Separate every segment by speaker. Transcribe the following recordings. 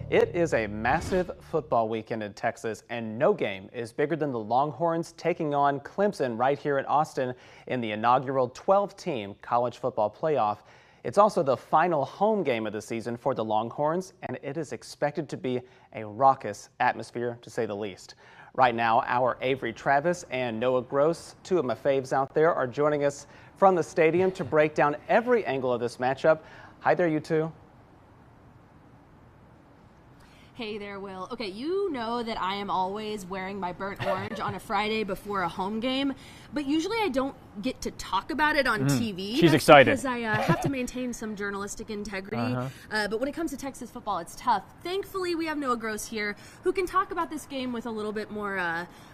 Speaker 1: It is a massive football weekend in Texas, and no game is bigger than the Longhorns taking on Clemson right here in Austin in the inaugural 12-team college football playoff. It's also the final home game of the season for the Longhorns, and it is expected to be a raucous atmosphere, to say the least. Right now, our Avery Travis and Noah Gross, two of my faves out there, are joining us from the stadium to break down every angle of this matchup. Hi there, you two.
Speaker 2: Hey there, Will. Okay, you know that I am always wearing my burnt orange on a Friday before a home game, but usually I don't get to talk about it on TV.
Speaker 3: She's excited.
Speaker 2: Because I have to maintain some journalistic integrity. But when it comes to Texas football, it's tough. Thankfully, we have Noah Gross here who can talk about this game with a little bit more,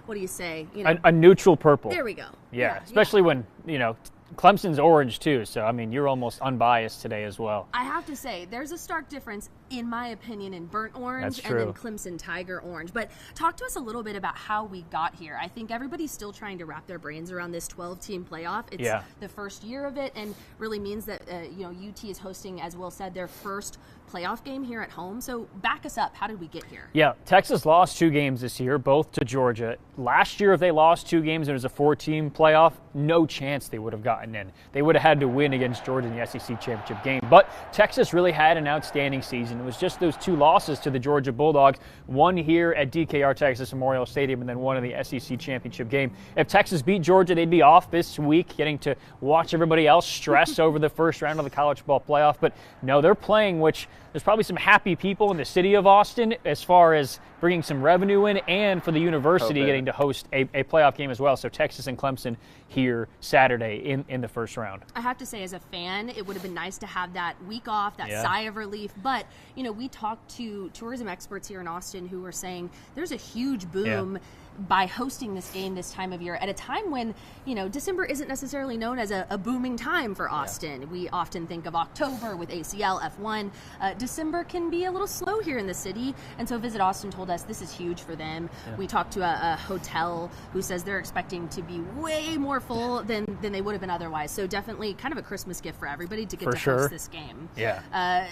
Speaker 2: what do you say? You know,
Speaker 3: a neutral purple.
Speaker 2: There we go.
Speaker 3: Yeah, especially when, you know, Clemson's orange too, so I mean you're almost unbiased today as well.
Speaker 2: I have to say there's a stark difference in my opinion in burnt orange and then Clemson Tiger orange. But talk to us a little bit about how we got here. I think everybody's still trying to wrap their brains around this 12-team playoff. It's the first year of it and really means that you know, UT is hosting, as Will said, their first playoff game here at home. So back us up. How did we get here?
Speaker 3: Yeah, Texas lost 2 games this year, both to Georgia. Last year, if they lost 2 games and it was a 4-team playoff, no chance they would have gotten in. They would have had to win against Georgia in the SEC championship game. But Texas really had an outstanding season. It was just those 2 losses to the Georgia Bulldogs, one here at DKR Texas Memorial Stadium and then one in the SEC championship game. If Texas beat Georgia, they'd be off this week, getting to watch everybody else stress over the first round of the college football playoff. But no, they're playing, which there's probably some happy people in the city of Austin as far as bringing some revenue in and for the university getting to host a playoff game as well. So Texas and Clemson here Saturday in the first round.
Speaker 2: I have to say, as a fan, it would have been nice to have that week off, that sigh of relief. But, you know, we talked to tourism experts here in Austin who were saying there's a huge boom by hosting this game this time of year at a time when, you know, December isn't necessarily known as a booming time for Austin. We often think of October with ACL, F1. December can be a little slow here in the city, and so Visit Austin told us this is huge for them. We talked to a hotel who says they're expecting to be way more full than they would have been otherwise. So definitely kind of a Christmas gift for everybody to get to host this game.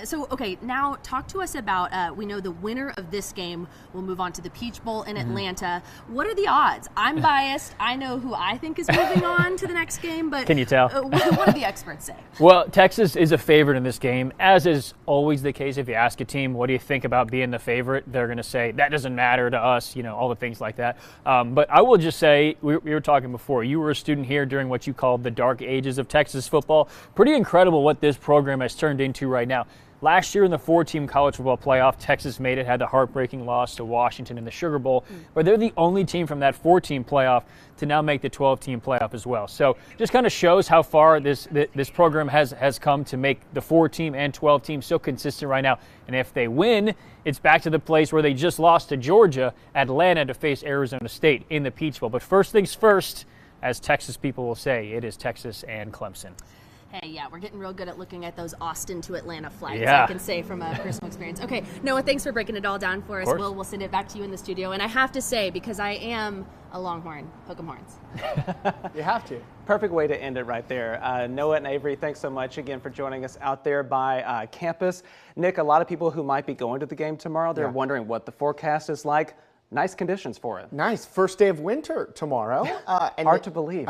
Speaker 2: So, okay, now talk to us about, we know the winner of this game will move on to the Peach Bowl in Atlanta. What are the odds? I'm biased. I know who I think is moving on to the next game, but
Speaker 3: can you tell?
Speaker 2: What do the experts say?
Speaker 3: Well, Texas is a favorite in this game, as is always the case. If you ask a team, what do you think about being the favorite? They're going to say, that doesn't matter to us, you know, all the things like that. But I will just say, we were talking before, you were a student here during what you called the dark ages of Texas football. Pretty incredible what this program has turned into right now. Last year in the 4-team college football playoff, Texas made it, had the heartbreaking loss to Washington in the Sugar Bowl, but they're the only team from that 4-team playoff to now make the 12-team playoff as well. So just kind of shows how far this program has come to make the 4-team and 12-team so consistent right now. And if they win, it's back to the place where they just lost to Georgia, Atlanta, to face Arizona State in the Peach Bowl. But first things first, as Texas people will say, it is Texas and Clemson.
Speaker 2: Hey, we're getting real good at looking at those Austin to Atlanta flights, I can say from a personal experience. Okay, Noah, thanks for breaking it all down for us. We'll send it back to you in the studio. And I have to say, because I am a Longhorn, hook 'em horns.
Speaker 1: You have to. Perfect way to end it right there. Noah and Avery, thanks so much again for joining us out there by campus. Nick, a lot of people who might be going to the game tomorrow, they're wondering what the forecast is like. Nice conditions for it.
Speaker 4: Nice. First day of winter tomorrow.
Speaker 1: Hard to believe.